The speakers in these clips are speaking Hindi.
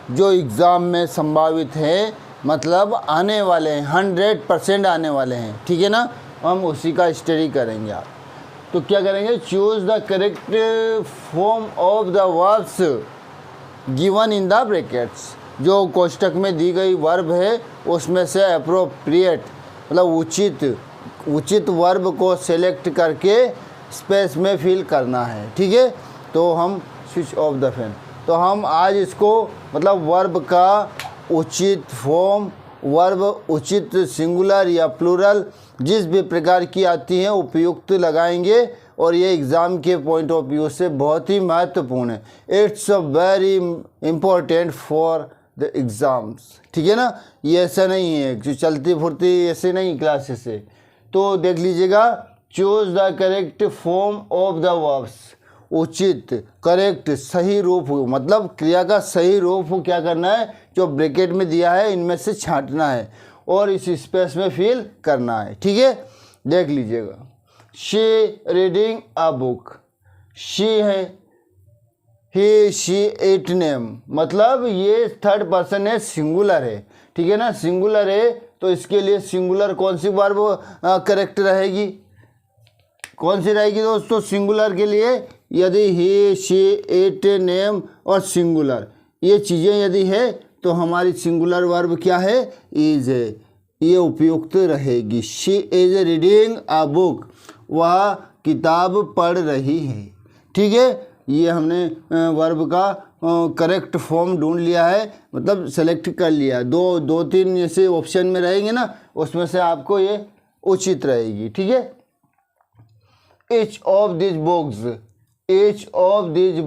जो एग्ज़ाम में संभावित हैं, मतलब आने वाले हैं, 100% आने वाले हैं, ठीक है ना। हम उसी का स्टडी करेंगे। आप तो क्या करेंगे, choose the correct form of the verbs given in the brackets. जो कोष्टक में दी गई वर्ब है उसमें से अप्रोप्रिएट मतलब उचित वर्ब को सेलेक्ट करके स्पेस में फिल करना है, ठीक है। तो हम स्विच ऑफ द फैन, तो हम आज इसको मतलब वर्ब का उचित फॉर्म, वर्ब उचित सिंगुलर या प्लूरल जिस भी प्रकार की आती हैं उपयुक्त लगाएंगे, और ये एग्ज़ाम के पॉइंट ऑफ व्यू से बहुत ही महत्वपूर्ण है। It's a very important for the exams, ठीक है ना। ये ऐसा नहीं है जो चलती फुर्ती ऐसे नहीं क्लासेस से। तो देख लीजिएगा, choose the correct form of the verbs, उचित करेक्ट सही रूप मतलब क्रिया का सही रूप क्या करना है, जो ब्रैकेट में दिया है इनमें से छांटना है और इस स्पेस में फिल करना है, ठीक है। देख लीजिएगा, she reading a book, she है, ही शी इट नेम, मतलब ये थर्ड पर्सन है, सिंगुलर है, ठीक है ना। सिंगुलर है तो इसके लिए सिंगुलर कौन सी वर्ब करेक्ट रहेगी, कौन सी रहेगी दोस्तों सिंगुलर के लिए। यदि ही शी इट नेम और सिंगुलर ये चीज़ें यदि है तो हमारी सिंगुलर वर्ब क्या है, इज है, ये उपयुक्त रहेगी। She is reading a book, वह किताब पढ़ रही है, ठीक है। ये हमने वर्ब का करेक्ट फॉर्म ढूंढ लिया है, मतलब सेलेक्ट कर लिया। दो तीन जैसे ऑप्शन में रहेंगे ना, उसमें से आपको ये उचित रहेगी, ठीक है। Each of these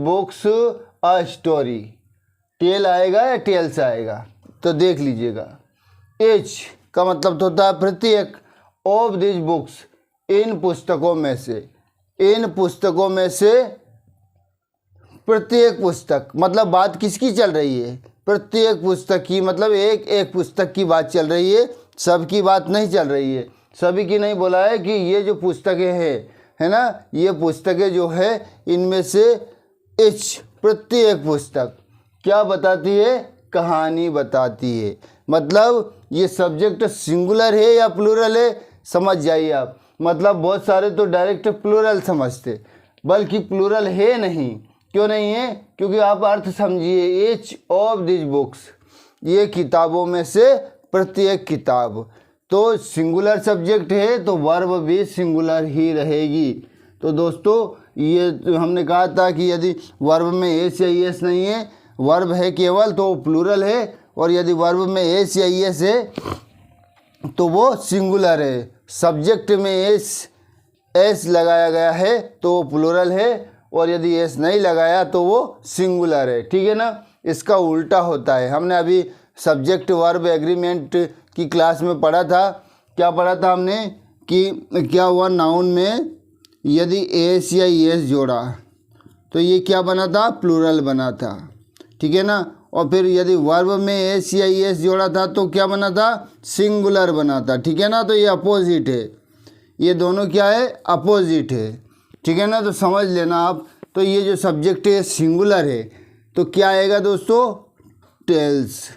books a story, tell आएगा या टेल्स आएगा, तो देख लीजिएगा। एच का मतलब तो होता है प्रत्येक, ऑफ दिस बुक्स इन पुस्तकों में से, इन पुस्तकों में से प्रत्येक पुस्तक, मतलब बात किसकी चल रही है, प्रत्येक पुस्तक की, मतलब एक पुस्तक की बात चल रही है, सबकी बात नहीं चल रही है। सभी की नहीं बोला है कि ये जो पुस्तकें हैं है ना, ये पुस्तकें जो है इनमें से एच प्रत्येक पुस्तक क्या बताती है, कहानी बताती है। मतलब ये सब्जेक्ट सिंगुलर है या प्लूरल है, समझ जाइए आप। मतलब बहुत सारे तो डायरेक्ट प्लूरल समझते, बल्कि प्लूरल है नहीं। क्यों नहीं है, क्योंकि आप अर्थ समझिए, एच ऑफ दिस बुक्स, ये किताबों में से प्रत्येक किताब, तो सिंगुलर सब्जेक्ट है तो वर्ब भी सिंगुलर ही रहेगी। तो दोस्तों ये हमने कहा था कि यदि वर्ब में एस या एस नहीं है, वर्ब है केवल, तो प्लूरल है, और यदि वर्ब में एस या एस है तो वो सिंगुलर है। सब्जेक्ट में एस लगाया गया है तो वो प्लूरल है, और यदि एस नहीं लगाया तो वो सिंगुलर है, ठीक है ना। इसका उल्टा होता है। हमने अभी सब्जेक्ट वर्ब एग्रीमेंट की क्लास में पढ़ा था, क्या पढ़ा था हमने कि क्या हुआ, नाउन में यदि एस या एस जोड़ा तो ये क्या बना था, प्लूरल बना था, ठीक है ना। और फिर यदि वर्ब में एस या एस जोड़ा था तो क्या बना था, सिंगुलर बना था, ठीक है ना। तो ये अपोजिट है, ये दोनों क्या है, अपोजिट है, ठीक है ना। तो समझ लेना आप। तो ये जो सब्जेक्ट है सिंगुलर है तो क्या आएगा दोस्तों, tells.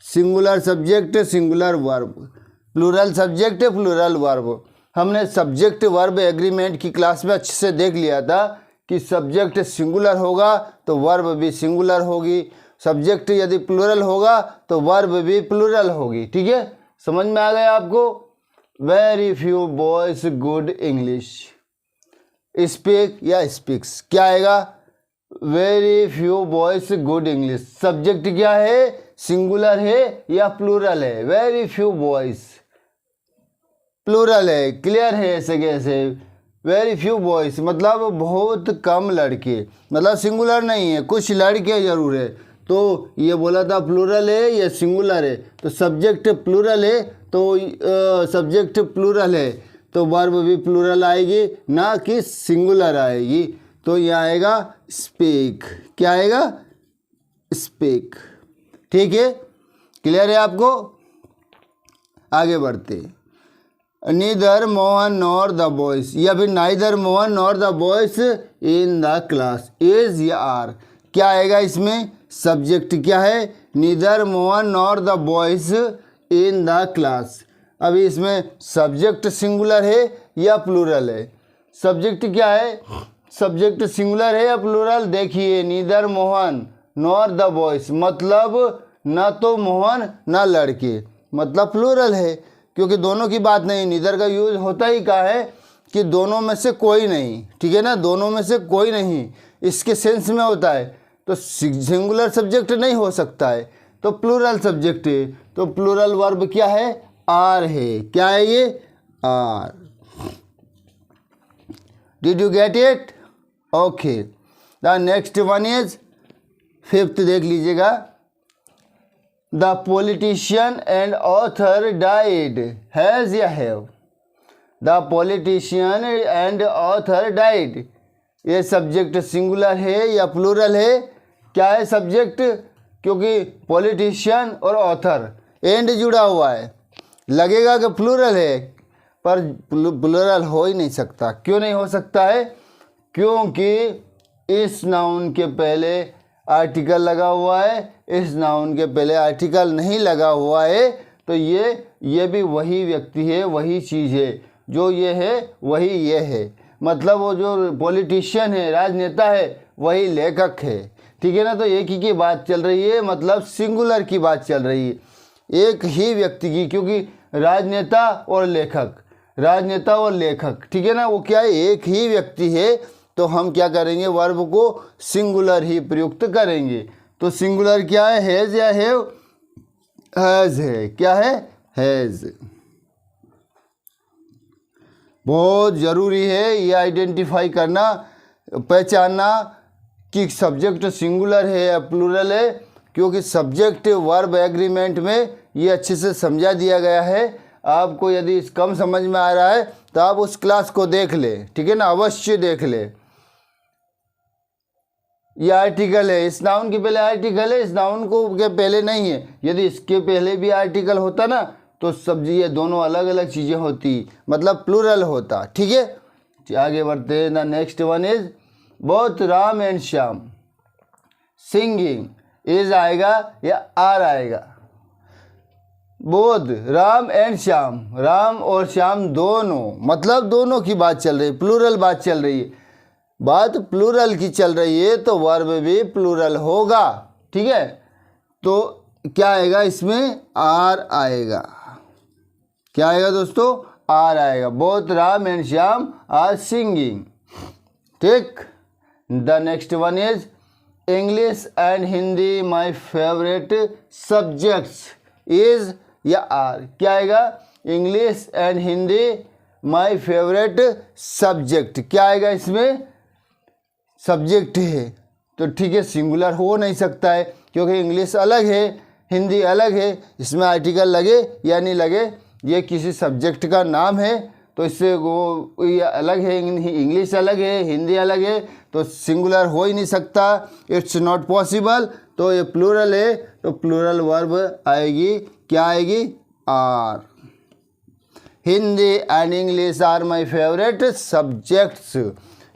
Singular subject singular verb, plural subject plural verb. हमने सब्जेक्ट वर्ब एग्रीमेंट की क्लास में अच्छे से देख लिया था कि सब्जेक्ट सिंगुलर होगा तो वर्ब भी सिंगुलर होगी, सब्जेक्ट यदि प्लूरल होगा तो वर्ब भी प्लूरल होगी, ठीक है। समझ में आ गया आपको। Very few boys good English, speak या स्पीक्स, क्या आएगा, very few boys good English. Subject क्या है, सिंगुलर है या प्लूरल है, वेरी फ्यू बॉयज प्लूरल है, क्लियर है ऐसे कैसे। वेरी फ्यू बॉयज मतलब बहुत कम लड़के, मतलब सिंगुलर नहीं है, कुछ लड़के जरूर है। तो ये बोला था प्लूरल है या सिंगुलर है, तो सब्जेक्ट प्लूरल है तो सब्जेक्ट प्लूरल है तो वर्ब भी प्लूरल आएगी, ना कि सिंगुलर आएगी। तो ये आएगा स्पीक, क्या आएगा, स्पीक, ठीक है। क्लियर है आपको। आगे बढ़ते, neither Mohan nor the boys, या फिर neither Mohan nor the boys in the class, is या आर, क्या आएगा इसमें, सब्जेक्ट क्या है, neither Mohan nor the boys in the class. अभी इसमें सब्जेक्ट सिंगुलर है या प्लूरल है, सब्जेक्ट क्या है, सब्जेक्ट सिंगुलर है या प्लूरल। देखिए neither Mohan nor the boys मतलब ना तो मोहन ना लड़के, मतलब प्लूरल है, क्योंकि दोनों की बात नहीं। नीदर का यूज होता ही क्या है कि दोनों में से कोई नहीं, ठीक है ना, दोनों में से कोई नहीं, इसके सेंस में होता है। तो सिंगुलर सब्जेक्ट नहीं हो सकता है, तो प्लूरल सब्जेक्ट है। तो प्लूरल वर्ब क्या है, आर है। क्या है ये, are. Did you get it, okay. The next one is fifth, देख लीजिएगा। The politician and author died, has या have. The politician and author died, ये सब्जेक्ट सिंगुलर है या प्लूरल है, क्या है सब्जेक्ट, क्योंकि पॉलिटिशियन और ऑथर एंड जुड़ा हुआ है, लगेगा कि प्लूरल है, पर प्लूरल हो ही नहीं सकता। क्यों नहीं हो सकता है, क्योंकि इस नाउन के पहले आर्टिकल लगा हुआ है, इस नाउन के पहले आर्टिकल नहीं लगा हुआ है। तो ये भी वही व्यक्ति है, वही चीज़ है, जो ये है वही ये है। मतलब वो जो पॉलिटिशियन है, राजनेता है, वही लेखक है, ठीक है ना। तो एक ही की बात चल रही है, मतलब सिंगुलर की बात चल रही है, एक ही व्यक्ति की, क्योंकि राजनेता और लेखक, राजनेता और लेखक, ठीक है ना, वो क्या है, एक ही व्यक्ति है। तो हम क्या करेंगे, वर्ब को सिंगुलर ही प्रयुक्त करेंगे। तो सिंगुलर क्या है, हैज़ या हैव, हैज़ है। क्या है, हैज़। बहुत ज़रूरी है ये आइडेंटिफाई करना, पहचानना कि सब्जेक्ट सिंगुलर है या प्लूरल है, क्योंकि सब्जेक्ट वर्ब एग्रीमेंट में ये अच्छे से समझा दिया गया है। आपको यदि कम समझ में आ रहा है तो आप उस क्लास को देख ले, ठीक है ना, अवश्य देख ले। ये आर्टिकल है, इस नाउन के पहले आर्टिकल है, इस नाउन को के पहले नहीं है। यदि इसके पहले भी आर्टिकल होता ना तो सब्जी, ये दोनों अलग अलग चीज़ें होती, मतलब प्लूरल होता, ठीक है। आगे बढ़ते हैं। The next one is both Ram and Shyam singing, is आएगा या आर आएगा, बोध, राम एंड श्याम, राम और श्याम दोनों, मतलब दोनों की बात चल रही है, प्लूरल बात चल रही है, बात प्लूरल की चल रही है, तो वर्ब भी प्लूरल होगा, ठीक है। तो क्या आएगा इसमें, आर आएगा। क्या आएगा दोस्तों, आर आएगा। Both Ram and Shyam are singing, ठीक। The next one is English and Hindi my favourite subjects, is या आर। क्या आएगा, English and Hindi my favourite subject, क्या आएगा इसमें, सब्जेक्ट है, तो ठीक है, सिंगुलर हो नहीं सकता है, क्योंकि इंग्लिश अलग है, हिंदी अलग है, इसमें आर्टिकल लगे या नहीं लगे, ये किसी सब्जेक्ट का नाम है, तो इससे वो ये अलग है, इंग्लिश अलग है, हिंदी अलग है, तो सिंगुलर हो ही नहीं सकता, इट्स नॉट पॉसिबल। तो ये प्लूरल है, तो प्लूरल वर्ब आएगी, क्या आएगी, are. Hindi and English are my favourite subjects,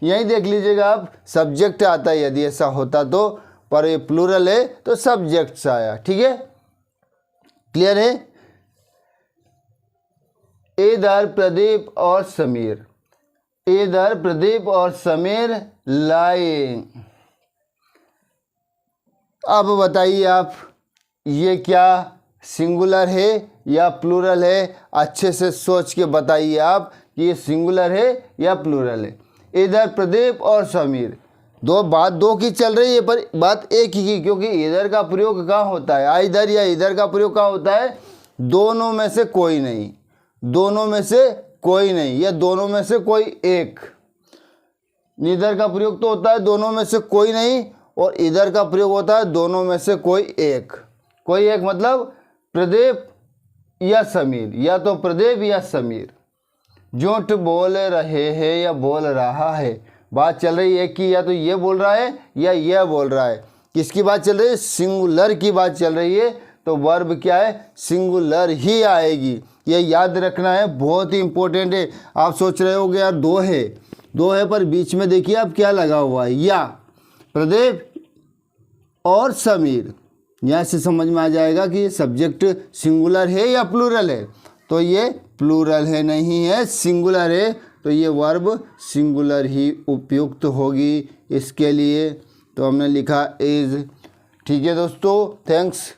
यही देख लीजिएगा आप, सब्जेक्ट आता है यदि ऐसा होता तो, पर ये प्लूरल है तो सब्जेक्ट्स आया, ठीक है, क्लियर है। इधर प्रदीप और समीर, इधर प्रदीप और समीर लाइंग। अब बताइए आप, ये क्या सिंगुलर है या प्लूरल है, अच्छे से सोच के बताइए आप कि ये सिंगुलर है या प्लूरल है। इधर प्रदीप और समीर, बात दो की चल रही है, पर बात एक ही की, क्योंकि इधर का प्रयोग कहाँ होता है, इधर या इधर का प्रयोग कहाँ होता है, दोनों में से कोई नहीं, दोनों में से कोई नहीं, या दोनों में से कोई एक। इधर का प्रयोग तो होता है दोनों में से कोई नहीं, और इधर का प्रयोग होता है दोनों में से कोई एक। कोई एक मतलब प्रदीप या समीर, या तो प्रदीप या समीर। झूठ बोल रहे हैं या बोल रहा है, बात चल रही है कि या तो ये बोल रहा है या यह बोल रहा है। किसकी बात चल रही है, सिंगुलर की बात चल रही है, तो वर्ब क्या है, सिंगुलर ही आएगी। ये याद रखना है, बहुत ही इंपॉर्टेंट है। आप सोच रहे होगे यार दो है, पर बीच में देखिए आप क्या लगा हुआ है, या प्रदीप और समीर। यहाँ से समझ में आ जाएगा कि ये सब्जेक्ट सिंगुलर है या प्लूरल है। तो ये प्लूरल है, नहीं है सिंगुलर है, तो ये वर्ब सिंगुलर ही उपयुक्त होगी इसके लिए। तो हमने लिखा इज़। ठीक है दोस्तों, थैंक्स।